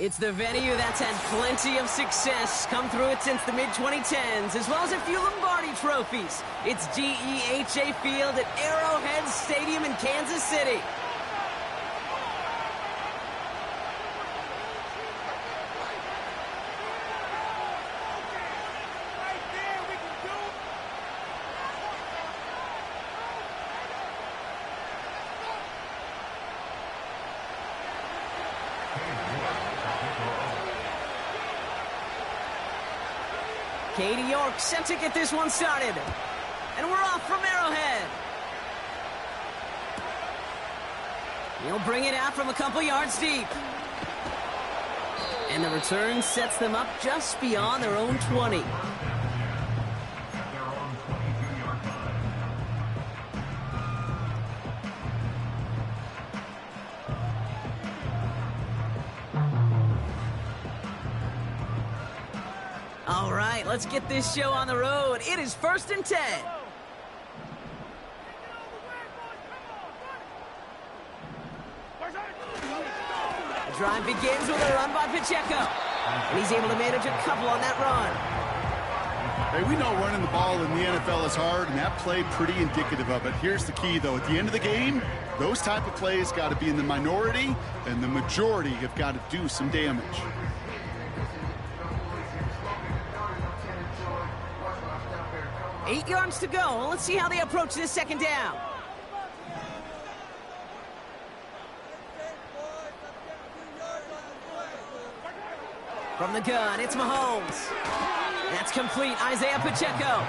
It's the venue that's had plenty of success, come through it since the mid-2010s, as well as a few Lombardi trophies. It's GEHA Field at Arrowhead Stadium in Kansas City. Katie York set to get this one started. And we're off from Arrowhead. He'll bring it out from a couple yards deep. And the return sets them up just beyond their own 20. All right, let's get this show on the road. It is 1st and 10. The drive begins with a run by Pacheco. And he's able to manage a couple on that run. Hey, we know running the ball in the NFL is hard, and that play pretty indicative of it. Here's the key, though. At the end of the game, those type of plays got to be in the minority, and the majority have got to do some damage. Eight yards to go. Let's see how they approach this second down. From the gun, it's Mahomes. That's complete. Isaiah Pacheco.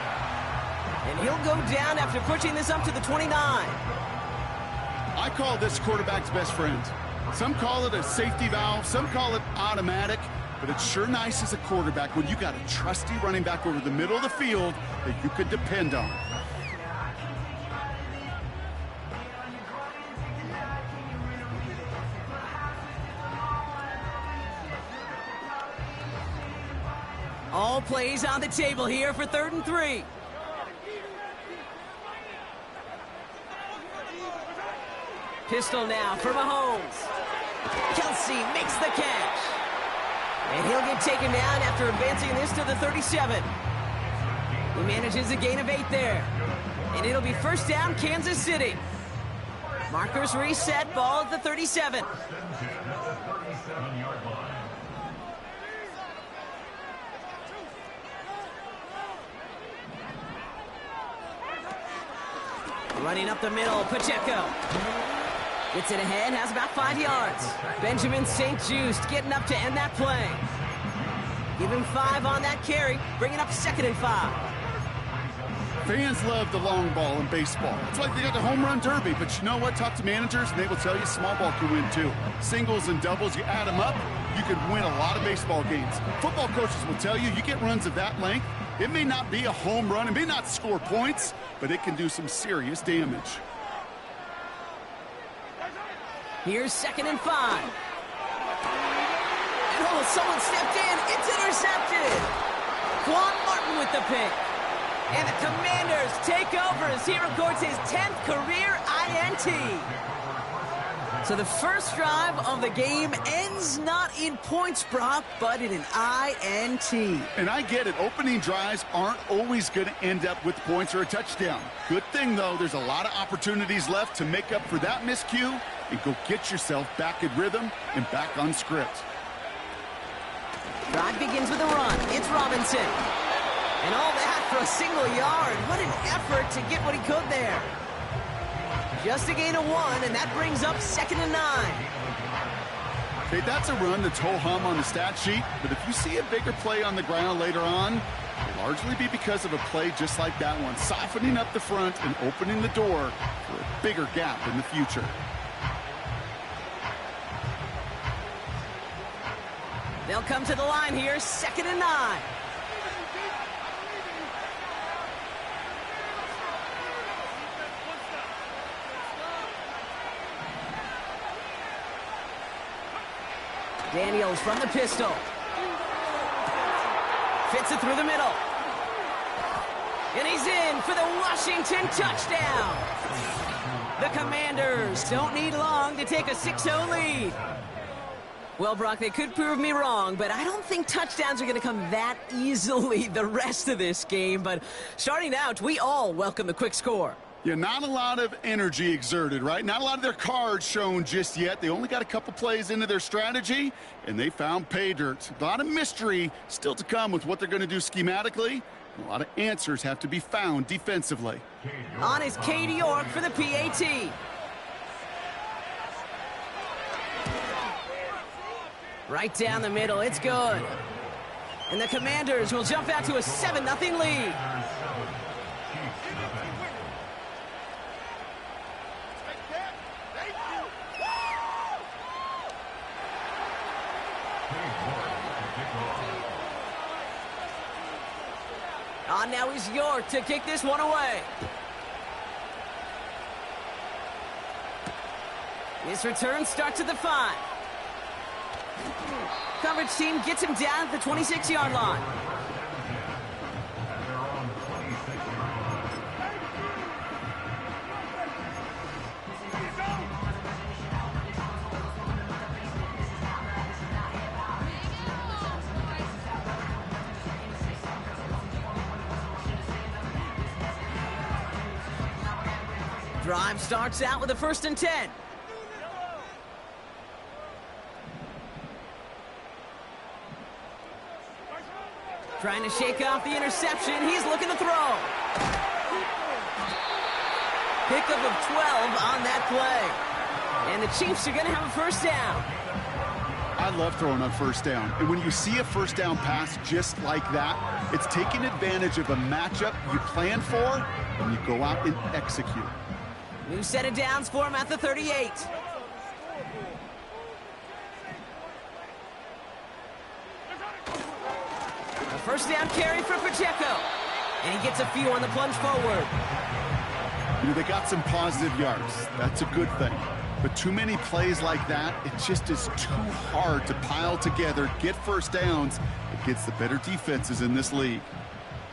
And he'll go down after pushing this up to the 29. I call this quarterback's best friend. Some call it a safety valve. Some call it automatic. But it's sure nice as a quarterback when you got a trusty running back over the middle of the field that you could depend on. All plays on the table here for 3rd and 3. Pistol now for Mahomes. Kelsey makes the catch. And he'll get taken down after advancing this to the 37. He manages a gain of 8 there. And it'll be 1st down, Kansas City. Markers reset, ball at the 37. Running up the middle, Pacheco. Gets it ahead, has about 5 yards. Benjamin St-Juste getting up to end that play. Give him 5 on that carry, bringing up 2nd and 5. Fans love the long ball in baseball. It's like they got the home run derby, but you know what? Talk to managers, and they will tell you small ball can win too. Singles and doubles, you add them up, you can win a lot of baseball games. Football coaches will tell you, you get runs of that length, it may not be a home run, it may not score points, but it can do some serious damage. Here's 2nd and 5. And oh, someone stepped in. It's intercepted. Quan Martin with the pick. And the Commanders take over as he records his 10th career INT. So the first drive of the game ends not in points, Brock, but in an INT. And I get it. Opening drives aren't always going to end up with points or a touchdown. Good thing, though, there's a lot of opportunities left to make up for that miscue and go get yourself back in rhythm and back on script. Drive begins with a run. It's Robinson. And all that for a single yard. What an effort to get what he could there. Just a gain of 1, and that brings up 2nd and 9. Okay, that's a run that's ho-hum on the stat sheet, but if you see a bigger play on the ground later on, it'll largely be because of a play just like that one, softening up the front and opening the door for a bigger gap in the future. They'll come to the line here, 2nd and 9. Daniels from the pistol. Fits it through the middle. And he's in for the Washington touchdown. The Commanders don't need long to take a 6-0 lead. Well, Brock, they could prove me wrong, but I don't think touchdowns are going to come that easily the rest of this game. But starting out, we all welcome the quick score. Yeah, not a lot of energy exerted, right? Not a lot of their cards shown just yet. They only got a couple plays into their strategy, and they found pay dirt. A lot of mystery still to come with what they're going to do schematically. A lot of answers have to be found defensively. On is Cade York for the PAT. Right down the middle, it's good. And the Commanders will jump out to a 7-0 lead. On now is York to kick this one away. This return starts at the 5. Coverage team gets him down at the 26-yard line. Drive starts out with a 1st and 10. Trying to shake off the interception. He's looking to throw. Pickup of 12 on that play. And the Chiefs are going to have a 1st down. I love throwing on 1st down. And when you see a 1st down pass just like that, it's taking advantage of a matchup you plan for, and you go out and execute. New set of downs for him at the 38. A 1st down carry for Pacheco. And he gets a few on the plunge forward. You know, they got some positive yards. That's a good thing. But too many plays like that, it just is too hard to pile together, get 1st downs against the better defenses in this league.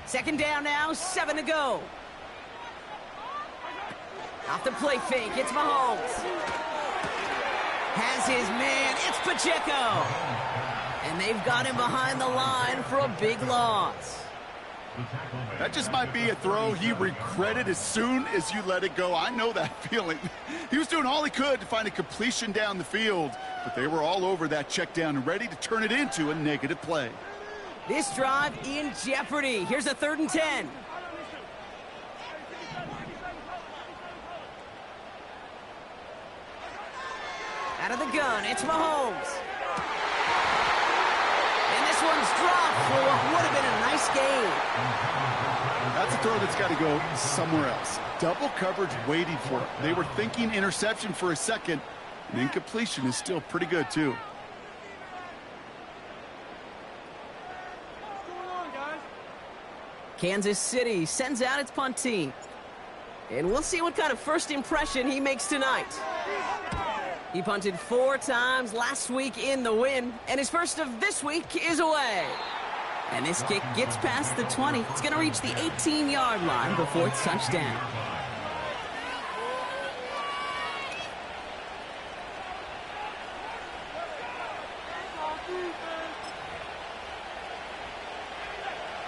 2nd down now, 7 to go. Off the play fake, it's Mahomes. Has his man, it's Pacheco. And they've got him behind the line for a big loss. That just might be a throw he regretted as soon as you let it go. I know that feeling. He was doing all he could to find a completion down the field, but they were all over that check down and ready to turn it into a negative play. This drive in jeopardy. Here's a 3rd and 10. Out of the gun, it's Mahomes. And this one's dropped for what would have been a nice game. That's a throw that's got to go somewhere else. Double coverage waiting for it. They were thinking interception for a second, and incompletion is still pretty good, too. Kansas City sends out its punt team. And we'll see what kind of first impression he makes tonight. He punted 4 times last week in the win, and his first of this week is away. And this kick gets past the 20. It's going to reach the 18-yard line before it's touchdown.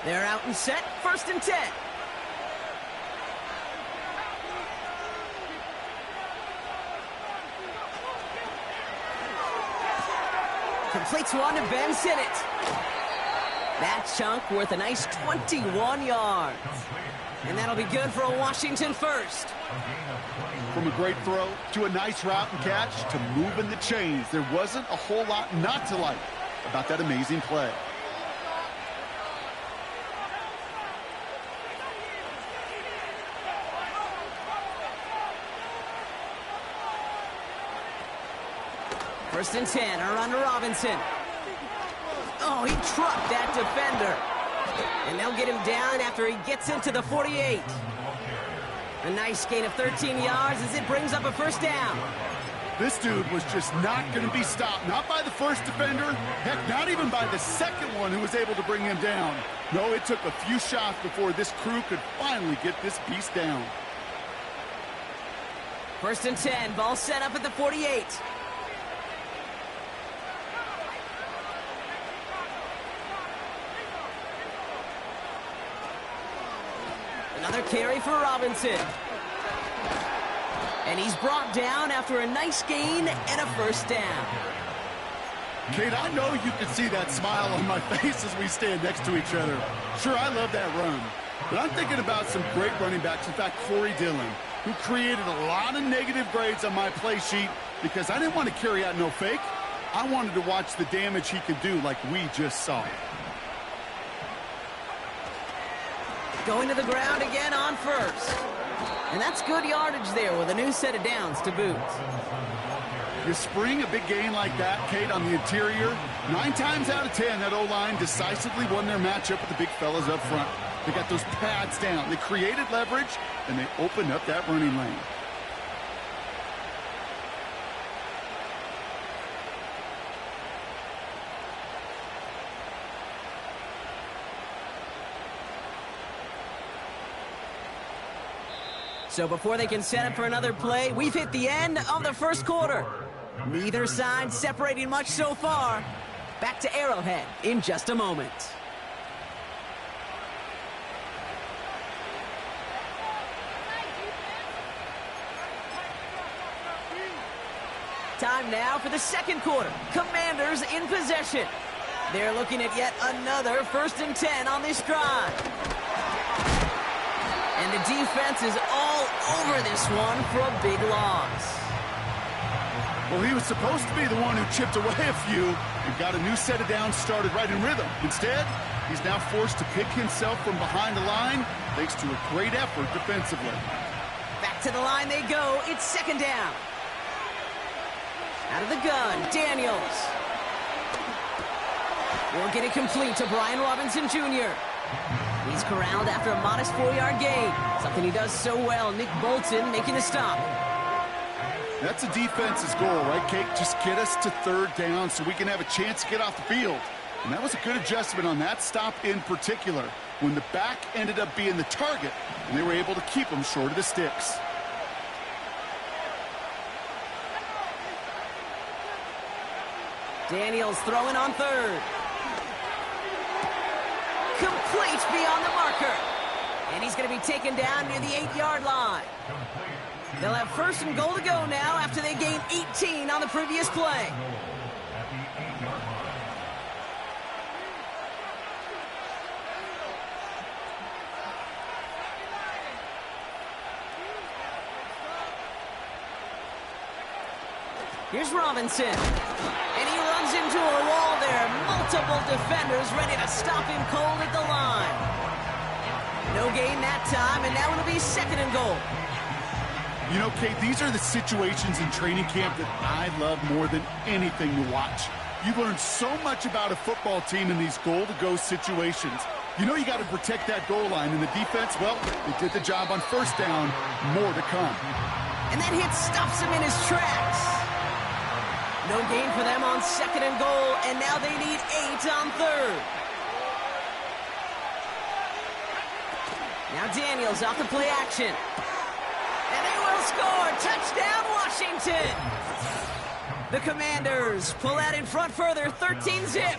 They're out and set, 1st and 10. Completes one to Ben Sinnott. That chunk worth a nice 21 yards. And that'll be good for a Washington 1st. From a great throw to a nice route and catch to moving the chains, there wasn't a whole lot not to like about that amazing play. First and 10, around to Robinson. Oh, he trucked that defender. And they'll get him down after he gets into the 48. A nice gain of 13 yards as it brings up a 1st down. This dude was just not going to be stopped. Not by the first defender. Heck, not even by the second one who was able to bring him down. No, it took a few shots before this crew could finally get this beast down. First and 10, ball set up at the 48. Another carry for Robinson. And he's brought down after a nice gain and a first down. Kate, I know you can see that smile on my face as we stand next to each other. Sure, I love that run. But I'm thinking about some great running backs. In fact, Corey Dillon, who created a lot of negative grades on my play sheet because I didn't want to carry out no fake. I wanted to watch the damage he could do like we just saw. Going to the ground again on first. And that's good yardage there with a new set of downs to boot. You spring a big gain like that, Kate, on the interior, 9 times out of 10, that O-line decisively won their matchup with the big fellas up front. They got those pads down. They created leverage, and they opened up that running lane. So before they can set up for another play, we've hit the end of the first quarter. Neither side separating much so far. Back to Arrowhead in just a moment. Time now for the second quarter. Commanders in possession. They're looking at yet another 1st and 10 on this drive. And the defense is all over this one for a big loss. Well, he was supposed to be the one who chipped away a few and got a new set of downs started right in rhythm. Instead, he's now forced to pick himself from behind the line thanks to a great effort defensively. Back to the line they go. It's 2nd down. Out of the gun, Daniels. Will get it complete to Brian Robinson Jr. He's corralled after a modest 4-yard gain. Something he does so well. Nick Bolton making a stop. That's a defense's goal, right, Kate? Just get us to 3rd down so we can have a chance to get off the field. And that was a good adjustment on that stop in particular, when the back ended up being the target, and they were able to keep him short of the sticks. Daniels throwing on 3rd. Complete beyond the marker. And he's going to be taken down near the 8-yard line. They'll have 1st and goal to go now after they gained 18 on the previous play. Here's Robinson. And he runs into a wall there. Multiple defenders ready to stop him cold at the line. No gain that time, and now it'll be 2nd and goal. You know, Kate, these are the situations in training camp that I love more than anything to watch. You learn so much about a football team in these goal-to-go situations. You know you got to protect that goal line, and the defense, well, they did the job on 1st down. More to come. And that hit stops him in his tracks. No gain for them on 2nd and goal, and now they need 8 on 3rd. Now Daniels off the play action. And they will score. Touchdown, Washington. The Commanders pull out in front further, 13-zip.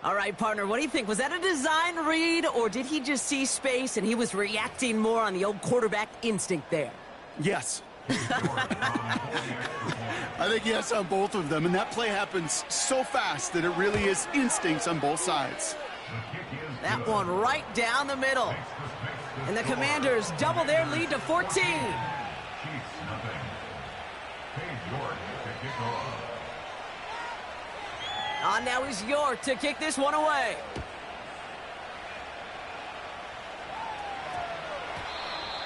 All right, partner, what do you think? Was that a design read, or did he just see space and he was reacting more on the old quarterback instinct there? Yes. I think yes on both of them, and that play happens so fast that it really is instincts on both sides. That one right down the middle. And the Commanders double their lead to 14. On now is York to kick this one away.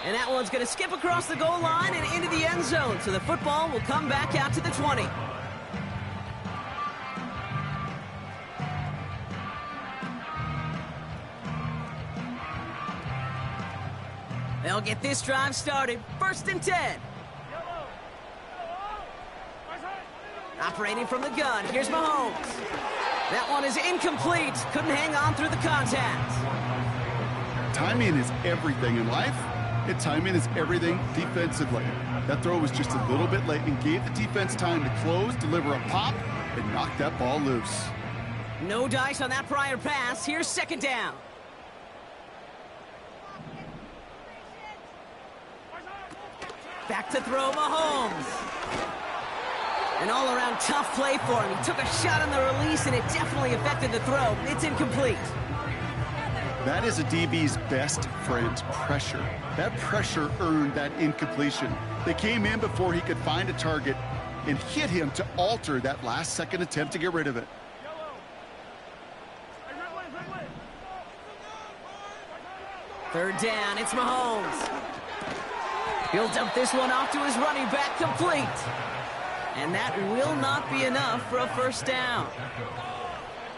And that one's going to skip across the goal line and into the end zone. So the football will come back out to the 20. They'll get this drive started. 1st and 10. Operating from the gun. Here's Mahomes. That one is incomplete. Couldn't hang on through the contact. Timing is everything in life. And timing is everything defensively. That throw was just a little bit late and gave the defense time to close, deliver a pop, and knock that ball loose. No dice on that prior pass. Here's 2nd down. Back to throw, Mahomes. An all-around tough play for him. He took a shot on the release, and it definitely affected the throw. It's incomplete. That is a DB's best friend, pressure. That pressure earned that incompletion. They came in before he could find a target and hit him to alter that last-second attempt to get rid of it. Third down, it's Mahomes. He'll dump this one off to his running back, complete. And that will not be enough for a first down.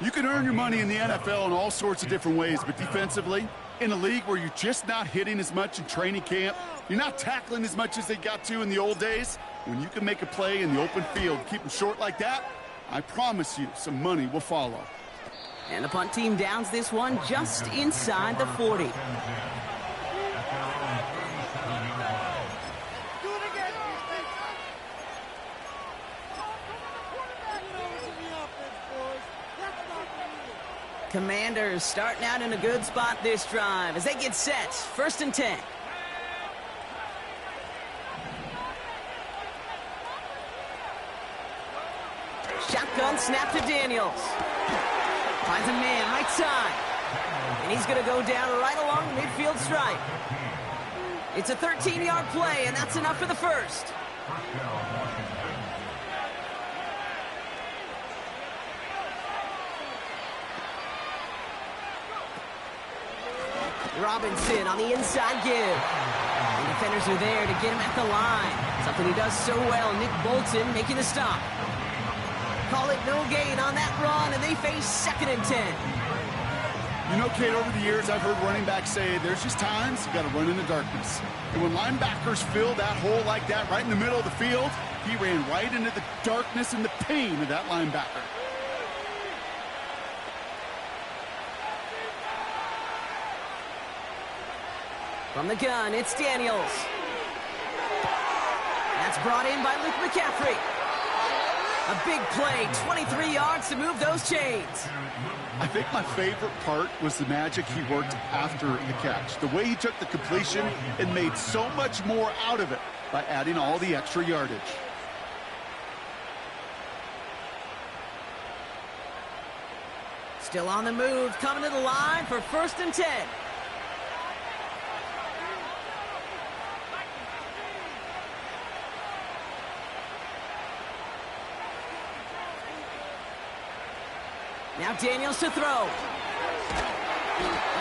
You can earn your money in the NFL in all sorts of different ways, but defensively, in a league where you're just not hitting as much in training camp, you're not tackling as much as they got to in the old days, when you can make a play in the open field, keep them short like that, I promise you some money will follow. And the punt team downs this one just inside the 40. Commanders starting out in a good spot this drive as they get set. 1st and 10. Shotgun snap to Daniels. Finds a man right side. And he's going to go down right along the midfield stripe. It's a 13-yard play, and that's enough for the first. Robinson on the inside give. The defenders are there to get him at the line. Something he does so well. Nick Bolton making the stop. Call it no gain on that run, and they face 2nd and 10. You know, Kate, over the years, I've heard running backs say there's just times you got to run in the darkness. And when linebackers fill that hole like that right in the middle of the field, he ran right into the darkness and the pain of that linebacker. From the gun, it's Daniels. That's brought in by Luke McCaffrey. A big play, 23 yards to move those chains. I think my favorite part was the magic he worked after the catch. The way he took the completion and made so much more out of it by adding all the extra yardage. Still on the move, coming to the line for 1st and 10. Now Daniels to throw.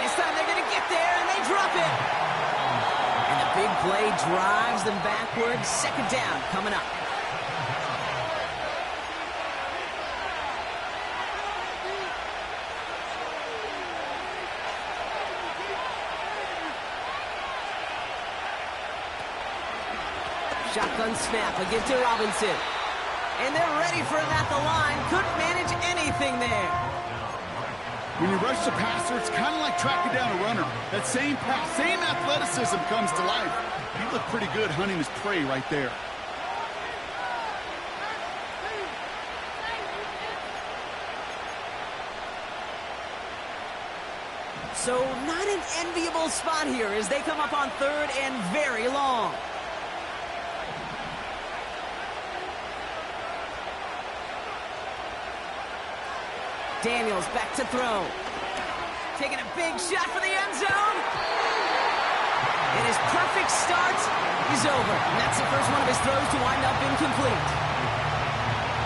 This time they're going to get there, and they drop it. And the big play drives them backwards. 2nd down coming up. Shotgun snap again to Robinson. And they're ready for him at the line. Couldn't manage anything there. When you rush the passer, it's kind of like tracking down a runner. That same pass, same athleticism comes to life. He looked pretty good hunting his prey right there. So not an enviable spot here as they come up on 3rd and very long. Daniels back to throw. Taking a big shot for the end zone. And his perfect start is over. And that's the first one of his throws to wind up incomplete.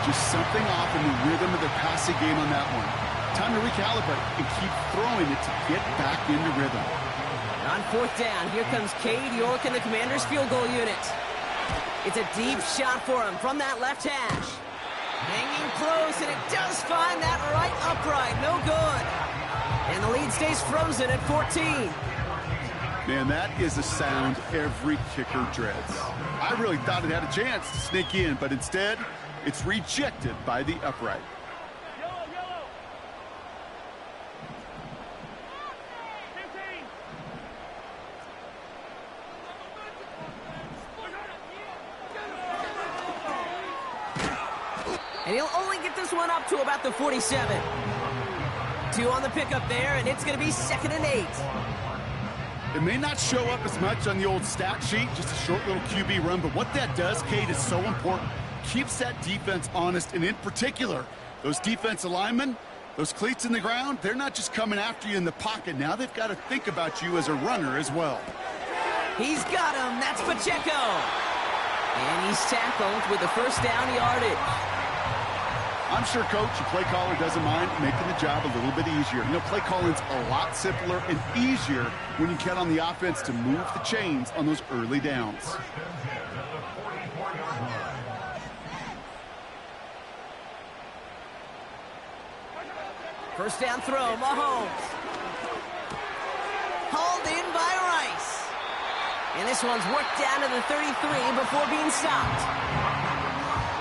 Just something off in the rhythm of their passing game on that one. Time to recalibrate and keep throwing it to get back into rhythm. On 4th down, here comes Cade York and the Commanders' field goal unit. It's a deep shot for him from that left hash. Hanging close, and it does find that right upright. No good. And the lead stays frozen at 14. Man, that is a sound every kicker dreads. I really thought it had a chance to sneak in, but instead, it's rejected by the upright. And he'll only get this one up to about the 47. 2 on the pickup there, and it's going to be 2nd and 8. It may not show up as much on the old stat sheet, just a short little QB run, but what that does, Kate, is so important. Keeps that defense honest, and in particular, those defensive linemen, those cleats in the ground, they're not just coming after you in the pocket. Now they've got to think about you as a runner as well. He's got him. That's Pacheco. And he's tackled with the first down yardage. I'm sure Coach, your play caller, doesn't mind making the job a little bit easier. You know, play calling's a lot simpler and easier when you count on the offense to move the chains on those early downs. First down throw, Mahomes. Hauled in by Rice. And this one's worked down to the 33 before being stopped.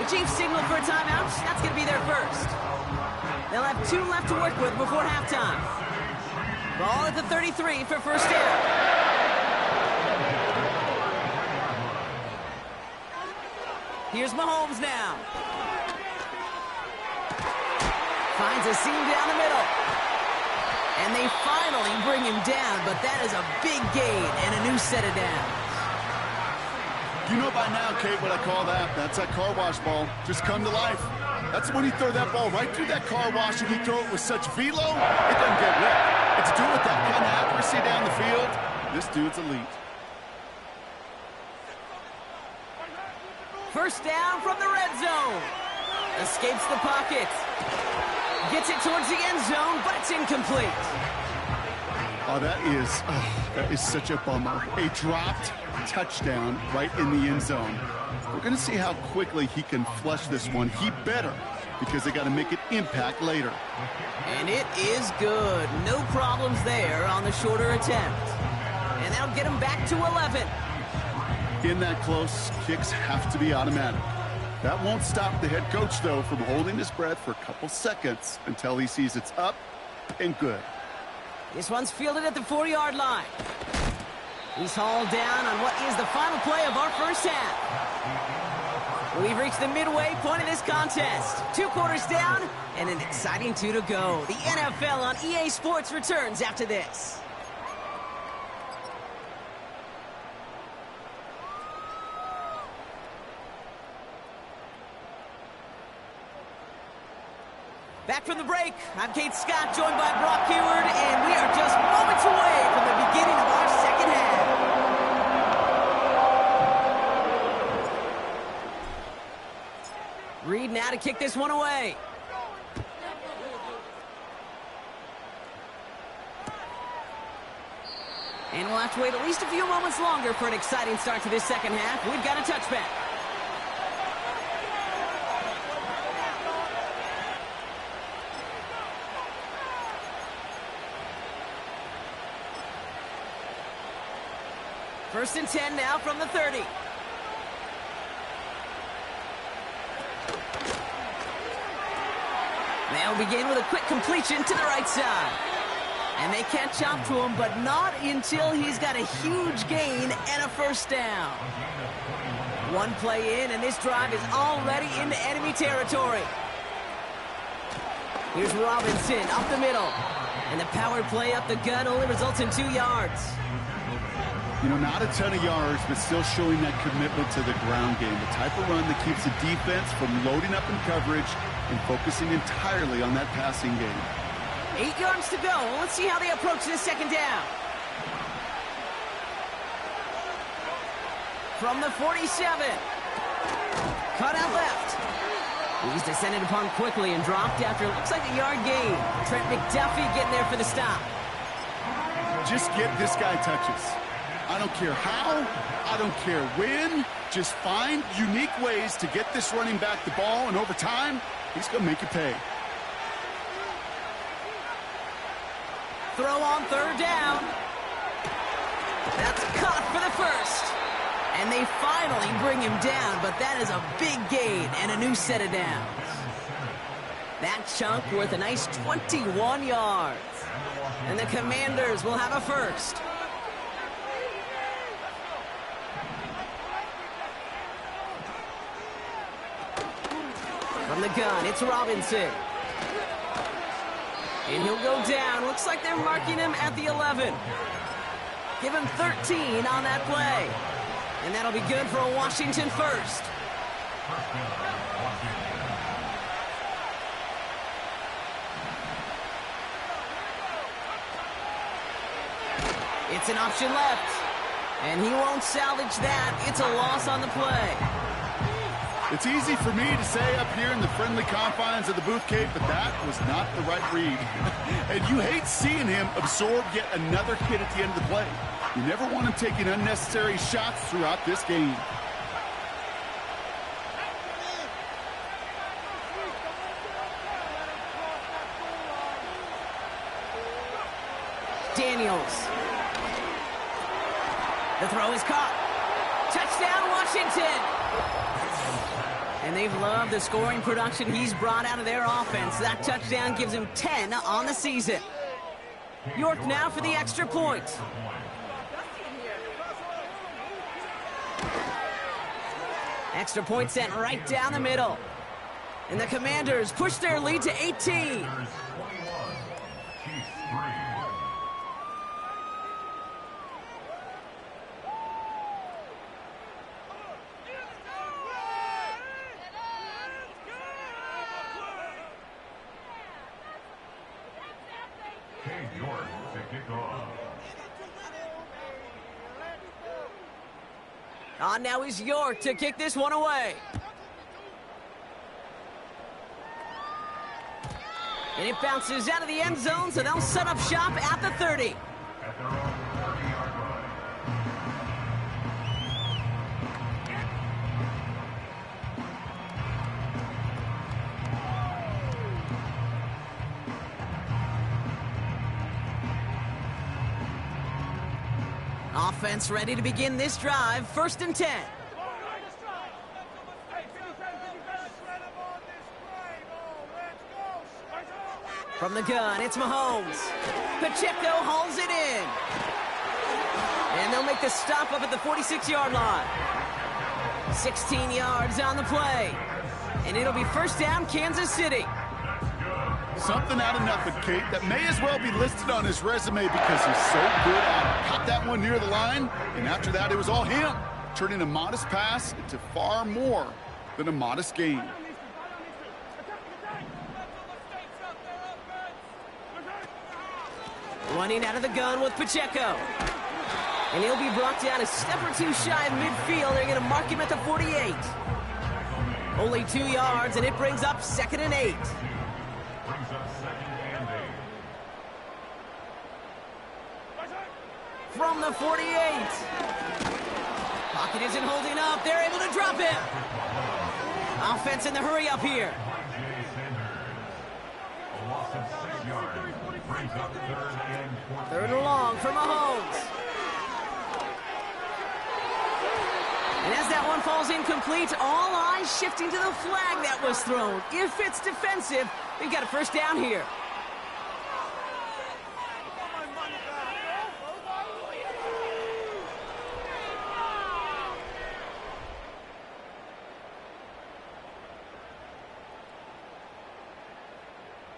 The Chiefs signal for a timeout. That's going to be their first. They'll have 2 left to work with before halftime. Ball at the 33 for first down. Here's Mahomes now. Finds a seam down the middle. And they finally bring him down, but that is a big gain and a new set of downs. You know by now, Kate, what I call that. That's that car wash ball. Just come to life. That's when you throw that ball right through that car wash and you throw it with such velo, it doesn't get wet. It's to do with that kind of accuracy down the field. This dude's elite. First down from the red zone. Escapes the pocket. Gets it towards the end zone, but it's incomplete. Oh, that is such a bummer. A dropped touchdown right in the end zone. We're going to see how quickly he can flush this one. He better, because they got to make an impact later. And it is good. No problems there on the shorter attempt. And that'll get him back to 11. In that close, kicks have to be automatic. That won't stop the head coach, though, from holding his breath for a couple seconds until he sees it's up and good. This one's fielded at the 4-yard line. He's hauled down on what is the final play of our first half. We've reached the midway point of this contest. 2 quarters down and an exciting 2 to go. The NFL on EA Sports returns after this. Back from the break, I'm Kate Scott, joined by Brock Huard, and we are just moments away from the beginning of our second half. Reed now to kick this one away. And we'll have to wait at least a few moments longer for an exciting start to this second half. We've got a touchback. First and 10 now from the 30. They'll begin with a quick completion to the right side. And they catch up to him, but not until he's got a huge gain and a first down. One play in, and this drive is already into enemy territory. Here's Robinson up the middle. And the power play up the gut only results in 2 yards. You know, not a ton of yards, but still showing that commitment to the ground game. The type of run that keeps the defense from loading up in coverage and focusing entirely on that passing game. 8 yards to go. Let's see how they approach this second down. From the 47. Cut out left. He's descended upon quickly and dropped after it looks like a yard gain. Trent McDuffie getting there for the stop. Just get this guy touches. I don't care how, I don't care when. Just find unique ways to get this running back the ball, and over time, he's going to make you pay. Throw on third down. That's caught for the first. And they finally bring him down, but that is a big gain and a new set of downs. That chunk worth a nice 21 yards. And the Commanders will have a first. From the gun, it's Robinson. And he'll go down. Looks like they're marking him at the 11. Give him 13 on that play. And that'll be good for a Washington first. It's an option left. And he won't salvage that. It's a loss on the play. It's easy for me to say up here in the friendly confines of the booth, Kate, but that was not the right read. And you hate seeing him absorb yet another hit at the end of the play. You never want him taking unnecessary shots throughout this game. Daniels. The throw is caught. Touchdown, Washington! And they've loved the scoring production he's brought out of their offense. That touchdown gives him 10 on the season. York now for the extra point. Extra point sent right down the middle. And the Commanders push their lead to 18. On now is York to kick this one away. And it bounces out of the end zone, so they'll set up shop at the 30. Offense ready to begin this drive. 1st and 10. From the gun, it's Mahomes. Pacheco hauls it in. And they'll make the stop up at the 46-yard line. 16 yards on the play. And it'll be 1st down, Kansas City. Something out of nothing, Kate, that may as well be listed on his resume because he's so good at it. Caught that one near the line, and after that, it was all him, turning a modest pass into far more than a modest gain. Running out of the gun with Pacheco. And he'll be brought down a step or two shy of midfield. They're going to mark him at the 48. Only 2 yards, and it brings up 2nd and 8. From the 48. Pocket isn't holding up. They're able to drop him. Offense in the hurry up here. Third and long for Mahomes. And as that one falls incomplete, all eyes shifting to the flag that was thrown. If it's defensive, they've got a 1st down here.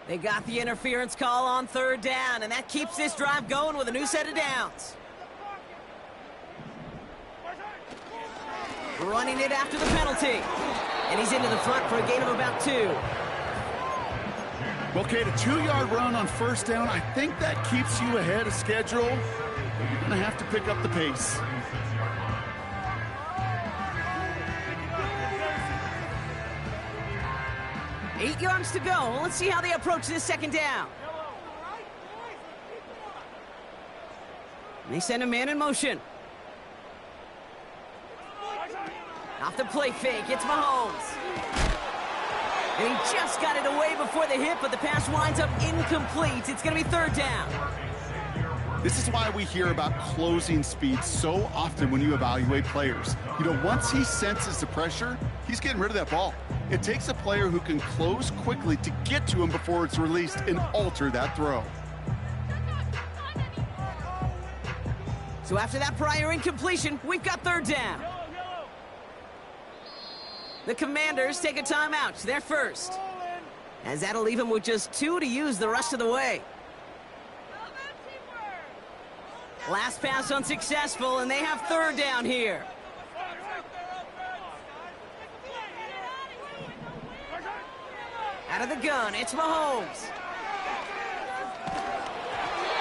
They got the interference call on 3rd down, and that keeps this drive going with a new set of downs. Running it after the penalty. And he's into the front for a gain of about 2. Well, Kate, a 2-yard run on 1st down, I think that keeps you ahead of schedule, but you're going to have to pick up the pace. Eight yards to go. Let's see how they approach this 2nd down. They send a man in motion. Off the play fake, it's Mahomes. And he just got it away before the hit, but the pass winds up incomplete. It's going to be 3rd down. This is why we hear about closing speed so often when you evaluate players. You know, once he senses the pressure, he's getting rid of that ball. It takes a player who can close quickly to get to him before it's released and alter that throw. So after that prior incompletion, we've got 3rd down. The Commanders take a timeout. They're first. As that'll leave them with just 2 to use the rest of the way. Last pass unsuccessful, and they have third down here. Out of the gun, it's Mahomes.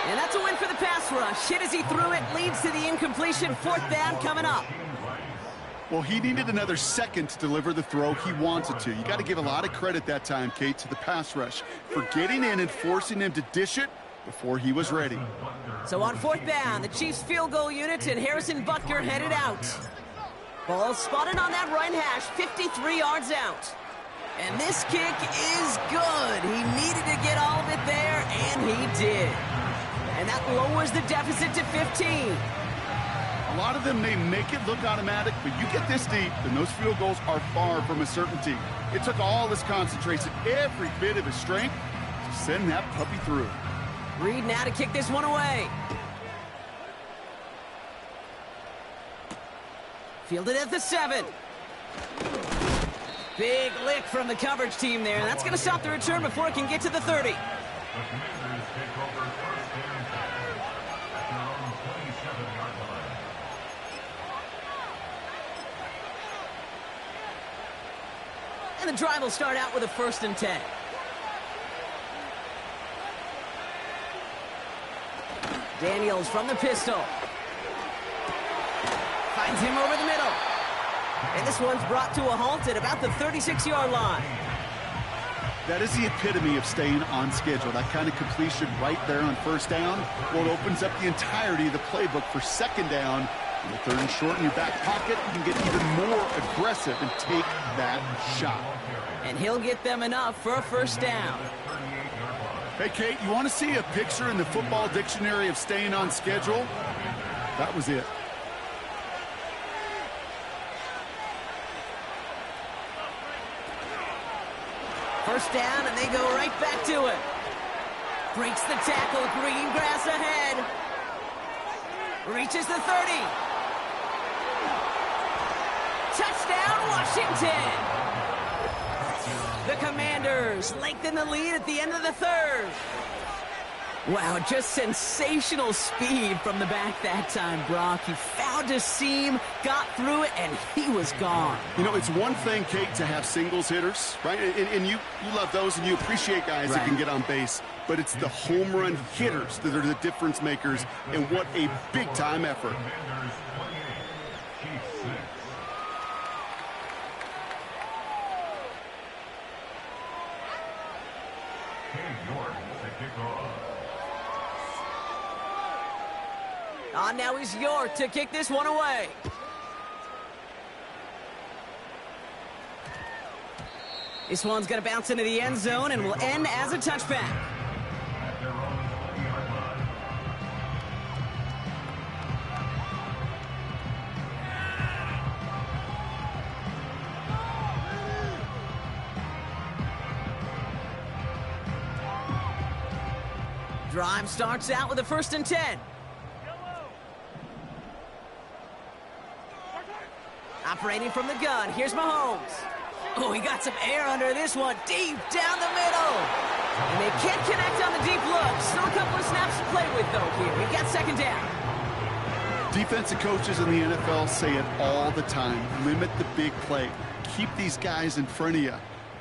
And that's a win for the pass rush. Hit as he threw it, leads to the incompletion. Fourth down coming up. Well, he needed another second to deliver the throw he wanted to. You got to give a lot of credit that time, Kate, to the pass rush for getting in and forcing him to dish it before he was ready. So on fourth down, the Chiefs field goal unit and Harrison Butker headed out. Ball spotted on that right hash, 53 yards out. And this kick is good. He needed to get all of it there, and he did. And that lowers the deficit to 15. A lot of them may make it look automatic, but you get this deep, and those field goals are far from a certainty. It took all his concentration, every bit of his strength, to send that puppy through. Reed now to kick this one away. Fielded at the 7. Big lick from the coverage team there. That's going to stop the return before it can get to the 30. And the drive will start out with a 1st and 10. Daniels from the pistol. Finds him over the middle. And this one's brought to a halt at about the 36-yard line. That is the epitome of staying on schedule. That kind of completion right there on first down. Well, it opens up the entirety of the playbook for second down. In the 3rd and short in your back pocket, you can get even more aggressive and take that shot. And he'll get them enough for a 1st down. Hey, Kate, you want to see a picture in the football dictionary of staying on schedule? That was it. First down, and they go right back to it. Breaks the tackle, green grass ahead. Reaches the 30. Touchdown, Washington! The Commanders lengthen the lead at the end of the 3rd. Wow, just sensational speed from the back that time, Brock. He found a seam, got through it, and he was gone. You know, it's one thing, Kate, to have singles hitters, right? And you love those, and you appreciate guys that can get on base. But it's the home run hitters that are the difference makers, and what a big-time effort. Now he's York to kick this one away. This one's going to bounce into the end zone and will end as a touchback. Drive starts out with a 1st and 10. Operating from the gun, here's Mahomes. Oh, he got some air under this one, deep down the middle. And they can't connect on the deep look. Still a couple of snaps to play with, though, here. We've got 2nd down. Defensive coaches in the NFL say it all the time. Limit the big play. Keep these guys in front of you.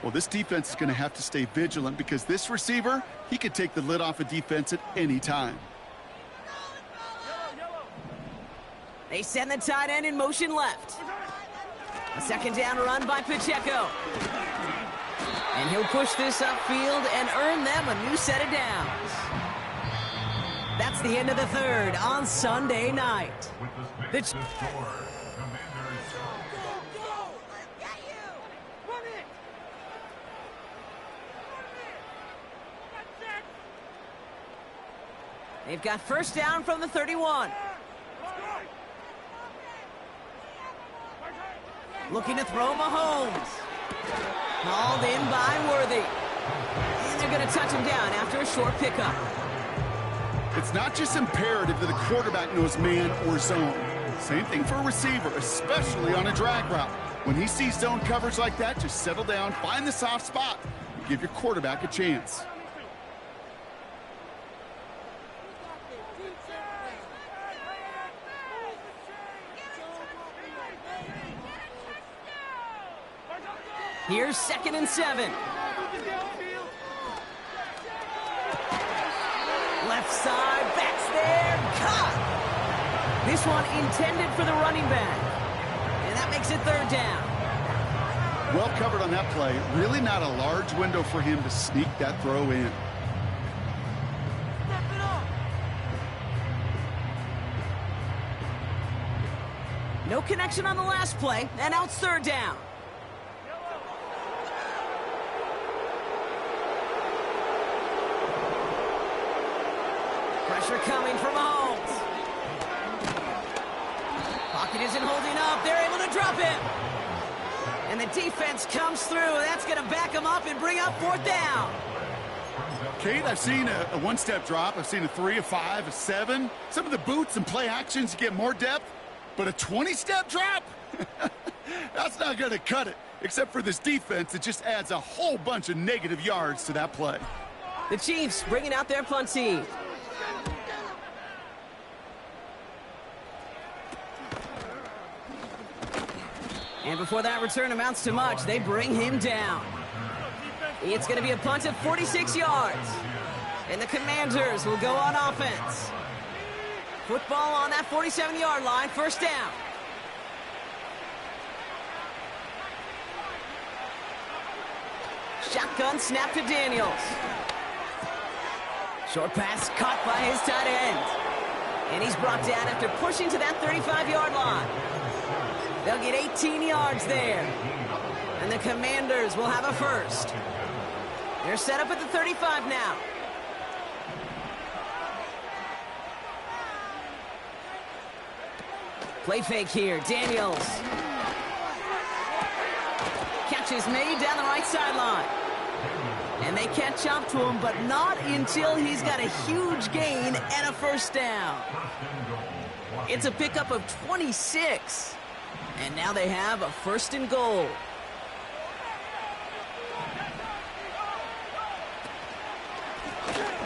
Well, this defense is going to have to stay vigilant because this receiver, he could take the lid off a defense at any time. They send the tight end in motion left. A 2nd down run by Pacheco. And he'll push this upfield and earn them a new set of downs. That's the end of the 3rd on Sunday night. They've got 1st down from the 31. Looking to throw Mahomes. Hauled in by Worthy. And they're going to touch him down after a short pickup. It's not just imperative that the quarterback knows man or zone. Same thing for a receiver, especially on a drag route. When he sees zone coverage like that, just settle down, find the soft spot, and give your quarterback a chance. Here's 2nd and 7. Left side, backs there, caught. This one intended for the running back. And that makes it 3rd down. Well covered on that play. Really not a large window for him to sneak that throw in. No connection on the last play, and now it's 3rd down. Pressure coming from Mahomes. Pocket isn't holding up. They're able to drop him. And the defense comes through. That's going to back him up and bring up 4th down. Kate, I've seen a one-step drop. I've seen a 3, a 5, a 7. Some of the boots and play actions, you get more depth. But a 20-step drop? That's not going to cut it. Except for this defense, it just adds a whole bunch of negative yards to that play. The Chiefs bringing out their punt team. And before that return amounts to much, they bring him down. It's going to be a punt of 46 yards. And the Commanders will go on offense. Football on that 47-yard line, 1st down. Shotgun snap to Daniels. Short pass caught by his tight end. And he's brought down after pushing to that 35-yard line. They'll get 18 yards there. And the Commanders will have a 1st. They're set up at the 35 now. Play fake here, Daniels. Catch is made down the right sideline. And they catch up to him, but not until he's got a huge gain and a 1st down. It's a pickup of 26. And now they have a 1st and goal.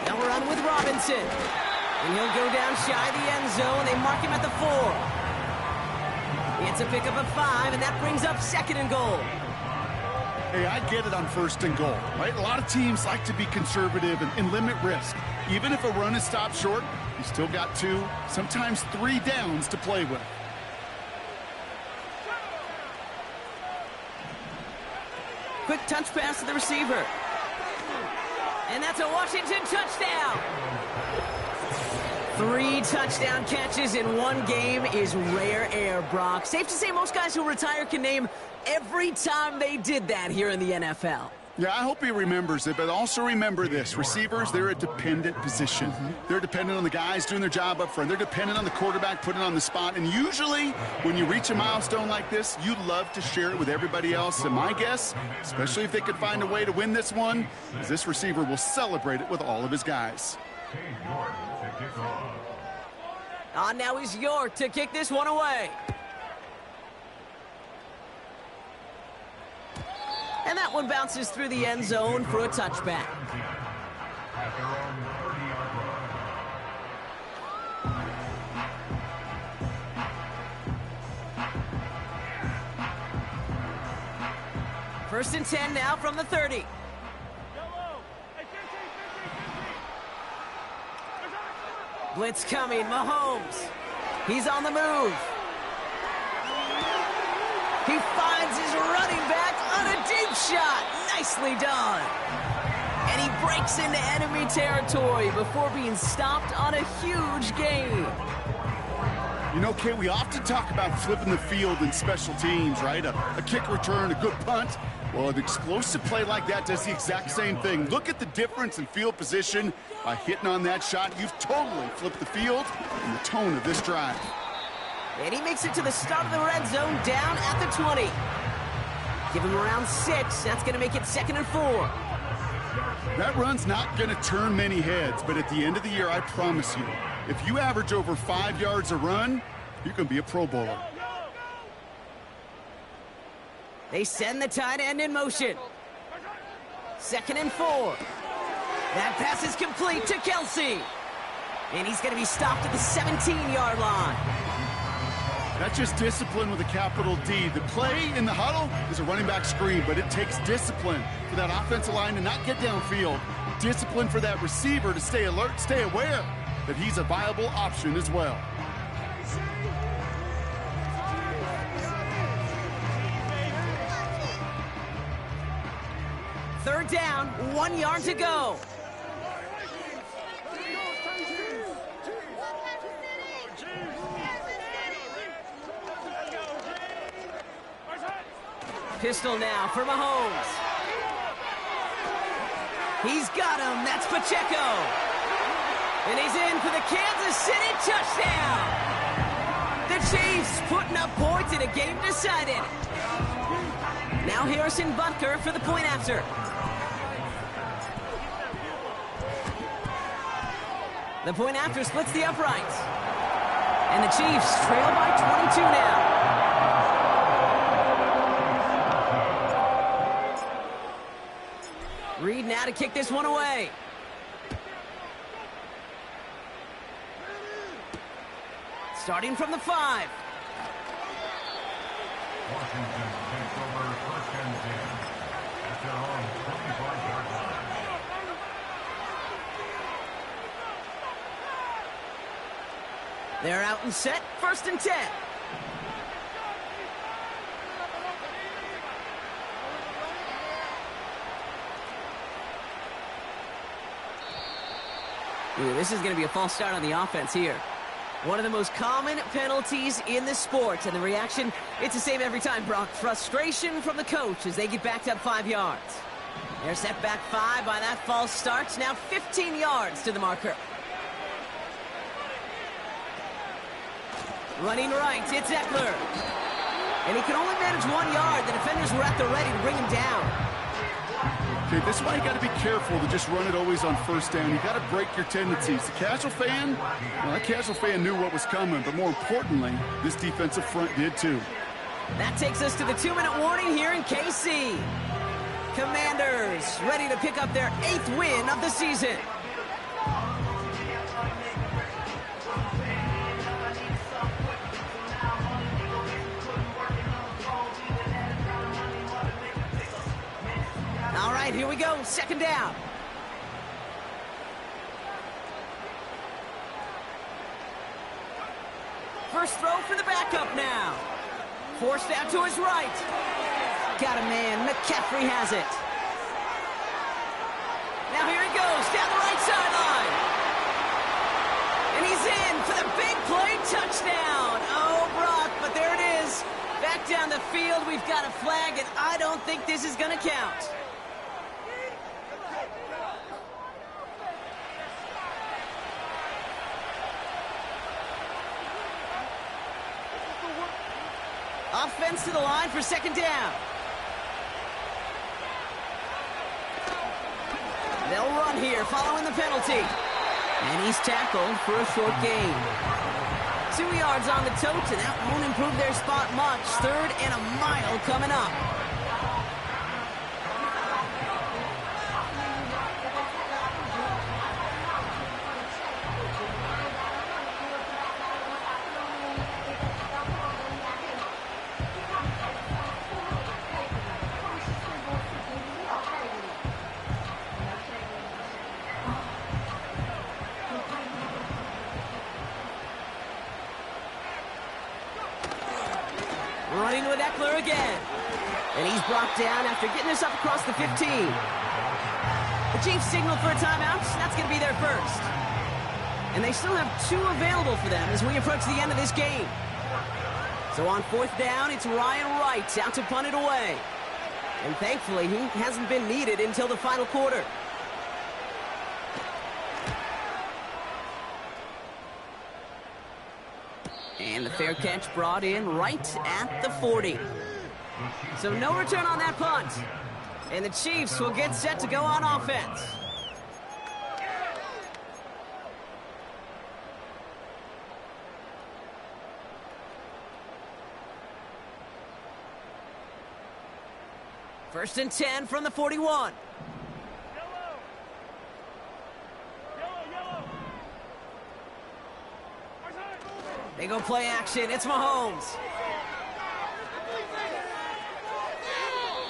Now we're on with Robinson. And he'll go down shy of the end zone. They mark him at the 4. It's a pickup of 5, and that brings up 2nd and goal. Hey, I get it on 1st and goal, right? A lot of teams like to be conservative and limit risk. Even if a run is stopped short, you still got 2, sometimes 3 downs to play with. Quick touch pass to the receiver. And that's a Washington touchdown. 3 touchdown catches in one game is rare air, Brock. Safe to say most guys who retire can name every time they did that here in the NFL. Yeah, I hope he remembers it, but also remember this. Receivers, they're a dependent position. They're dependent on the guys doing their job up front. They're dependent on the quarterback putting it on the spot. And usually, when you reach a milestone like this, you love to share it with everybody else. And my guess, especially if they could find a way to win this one, is this receiver will celebrate it with all of his guys. Now is York to kick this one away. And that one bounces through the end zone for a touchback. First and 10 now from the 30. Blitz coming, Mahomes. He's on the move. He finds his running back on a deep shot. Nicely done. And he breaks into enemy territory before being stopped on a huge gain. You know, Kate, we often talk about flipping the field in special teams, right? A kick return, a good punt. Well, an explosive play like that does the exact same thing. Look at the difference in field position. By hitting on that shot, you've totally flipped the field and the tone of this drive. And he makes it to the start of the red zone down at the 20. Give him around 6. That's going to make it 2nd and 4. That run's not going to turn many heads, but at the end of the year, I promise you, if you average over 5 yards a run, you're going to be a Pro Bowler. They send the tight end in motion. 2nd and 4. That pass is complete to Kelce. And he's going to be stopped at the 17-yard line. That's just discipline with a capital D. The play in the huddle is a running back screen, but it takes discipline for that offensive line to not get downfield. Discipline for that receiver to stay alert, stay aware that he's a viable option as well. Third down, 1 yard to go. Pistol now for Mahomes. He's got him. That's Pacheco. And he's in for the Kansas City touchdown. The Chiefs putting up points in a game decided. Now Harrison Butker for the point after. The point after splits the uprights. And the Chiefs trail by 22 now. Reed now to kick this one away. Starting from the 5. Washington takes over first and 10 at their own 25-yard line. They're out and set, first and 10. Ooh, this is going to be a false start on the offense here. One of the most common penalties in the sport, and the reaction, it's the same every time, Brock. Frustration from the coach as they get backed up 5 yards. They're set back 5 by that false start. Now 15 yards to the marker. Running right, it's Eckler. And he can only manage 1 yard. The defenders were at the ready to bring him down. Okay, this is why you got to be careful to just run it always on first down. You got to break your tendencies. The casual fan, well, that casual fan knew what was coming, but more importantly, this defensive front did too. That takes us to the 2-minute warning here in KC. Commanders ready to pick up their 8th win of the season. All right, here we go, second down. First throw for the backup now. Forced out to his right. Got a man, McCaffrey has it. Now here he goes, down the right sideline. And he's in for the big play touchdown. Oh, Brock, but there it is. Back down the field, we've got a flag, and I don't think this is going to count. Offense to the line for second down. They'll run here following the penalty. And he's tackled for a short gain. 2 yards on the tote, and that won't improve their spot much. 3rd and a mile coming up. Running with Eckler again. And he's brought down after getting us up across the 15. The Chiefs signal for a timeout. That's going to be their first. And they still have 2 available for them as we approach the end of this game. So on 4th down, it's Ryan Wright out to punt it away. And thankfully, he hasn't been needed until the final quarter. And the fair catch brought in right at the 40. So no return on that punt. And the Chiefs will get set to go on offense. First and 10 from the 41. They go play action. It's Mahomes.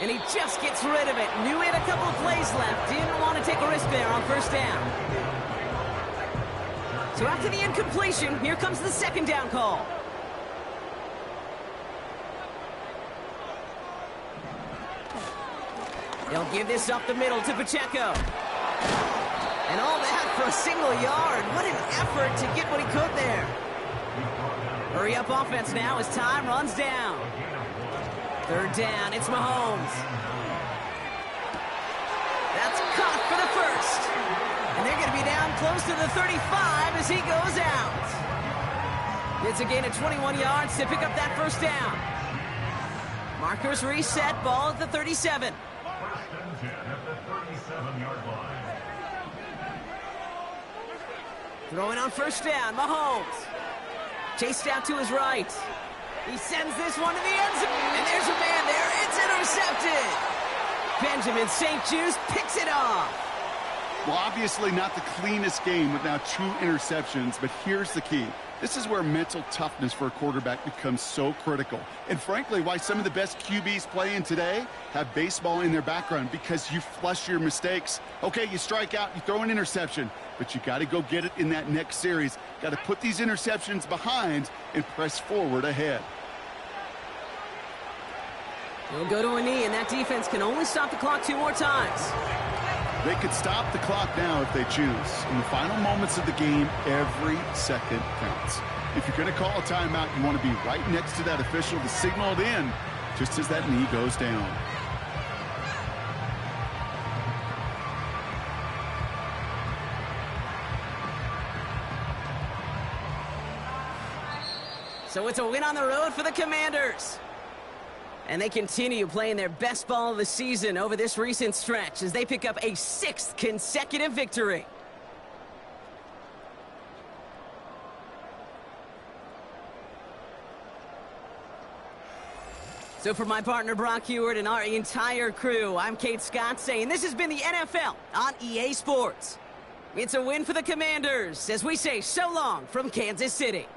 And he just gets rid of it. Knew he had a couple of plays left. Didn't want to take a risk there on first down. So after the incompletion, here comes the second down call. They'll give this up the middle to Pacheco. And all that for a single yard. What an effort to get what he could there. Hurry up offense now as time runs down. Third down, it's Mahomes. That's caught for the first. And they're going to be down close to the 35 as he goes out. It's a gain of 21 yards to pick up that first down. Markers reset, ball at the 37. First and 10 at the 37-yard line. Throwing on first down, Mahomes. Chased out to his right. He sends this one to the end zone. And there's a man there. It's intercepted. Benjamin St-Juste picks it off. Well, obviously not the cleanest game without 2 interceptions, but here's the key. This is where mental toughness for a quarterback becomes so critical. And frankly, why some of the best QBs playing today have baseball in their background, because you flush your mistakes. Okay, you strike out, you throw an interception, but you got to go get it in that next series. Got to put these interceptions behind and press forward ahead. He'll go to a knee, and that defense can only stop the clock 2 more times. They could stop the clock now if they choose. In the final moments of the game, every second counts. If you're going to call a timeout, you want to be right next to that official to signal it in just as that knee goes down. So it's a win on the road for the Commanders. And they continue playing their best ball of the season over this recent stretch as they pick up a 6th consecutive victory. So for my partner Brock Huard and our entire crew, I'm Kate Scott saying this has been the NFL on EA Sports. It's a win for the Commanders as we say so long from Kansas City.